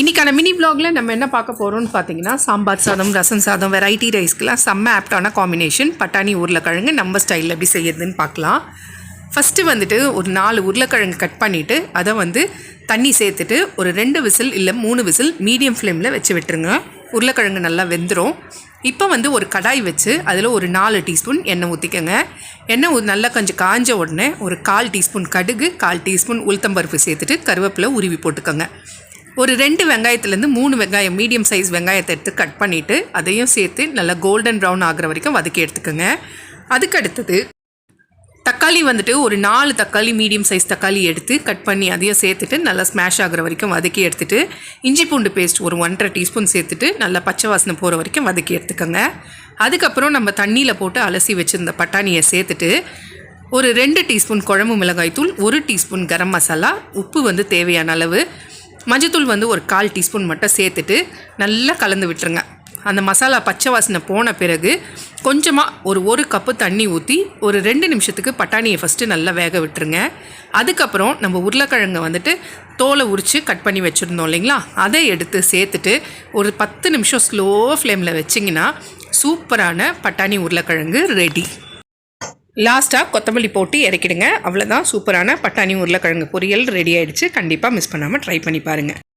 இன்றைக்கான மினி வ்ளாகில் நம்ம என்ன பார்க்க போகிறோம்னு பார்த்தீங்கன்னா, சாம்பார் சாதம், ரசம் சாதம், வெரைட்டி ரைஸ்க்கெலாம் செம்ம ஆப்டான காம்பினேஷன் பட்டாணி உருளைக்கிழங்கு நம்ம ஸ்டைலில் எப்படி செய்யறதுன்னு பார்க்கலாம். ஃபஸ்ட்டு வந்துட்டு ஒரு 4 உருளைக்கிழங்கு கட் பண்ணிவிட்டு அதை தண்ணி சேர்த்துட்டு ஒரு 2 விசில் இல்லை 3 விசில் மீடியம் ஃப்ளேமில் வச்சு விட்டுருங்க. உருளைக்கிழங்கு நல்லா வெந்துடும். இப்போ ஒரு கடாய் வச்சு அதில் ஒரு 4 டீஸ்பூன் எண்ணெய் ஊற்றிக்கோங்க. எண்ணெய் நல்லா கொஞ்சம் காஞ்ச உடனே ஒரு 1/4 டீஸ்பூன் கடுகு, 1/4 டீஸ்பூன் உளுத்தம்பருப்பு சேர்த்துட்டு கருவேப்பிலை உருவி போட்டுக்கோங்க. ஒரு 2 வெங்காயத்துலேருந்து 3 வெங்காயம் மீடியம் சைஸ் வெங்காயத்தை எடுத்து கட் பண்ணிவிட்டு அதையும் சேர்த்து நல்லா கோல்டன் ப்ரௌன் ஆகிற வரைக்கும் வதக்கி எடுத்துக்கோங்க. அதுக்கு அடுத்தது தக்காளி ஒரு 4 தக்காளி மீடியம் சைஸ் தக்காளி எடுத்து கட் பண்ணி அதையும் சேர்த்துட்டு நல்லா ஸ்மாஷ் ஆகிற வரைக்கும் வதக்கி எடுத்துகிட்டு இஞ்சி பூண்டு பேஸ்ட் ஒரு 1.5 டீஸ்பூன் சேர்த்துட்டு நல்லா பச்சை வாசனை போகிற வரைக்கும் வதக்கி எடுத்துக்கோங்க. அதுக்கப்புறம் நம்ம தண்ணியில் போட்டு அலசி வச்சுருந்த பட்டாணியை சேர்த்துட்டு ஒரு 2 டீஸ்பூன் குழம்பு மிளகாய் தூள், 1 டீஸ்பூன் கரம் மசாலா, உப்பு தேவையான அளவு, மஞ்சத்தூள் ஒரு 1/4 டீஸ்பூன் மட்டும் சேர்த்துட்டு நல்லா கலந்து விட்டுருங்க. அந்த மசாலா பச்சை வாசனை போன பிறகு கொஞ்சமாக ஒரு கப்பு தண்ணி ஊற்றி ஒரு 2 நிமிஷத்துக்கு பட்டாணியை ஃபஸ்ட்டு நல்லா வேக விட்டுருங்க. அதுக்கப்புறம் நம்ம உருளைக்கிழங்கை தோலை உரித்து கட் பண்ணி வச்சுருந்தோம் இல்லைங்களா, அதை எடுத்து சேர்த்துட்டு ஒரு 10 நிமிஷம் ஸ்லோ ஃப்ளேமில் வச்சிங்கன்னா சூப்பரான பட்டாணி உருளைக்கிழங்கு ரெடி. லாஸ்ட்டாக கொத்தமல்லி போட்டு இறக்கிடுங்க. அவ்வளோதான், சூப்பரான பட்டாணி உருளைக்கிழங்கு பொரியல் ரெடி ஆகிடுச்சு. கண்டிப்பாக மிஸ் பண்ணாமல் ட்ரை பண்ணி பாருங்கள்.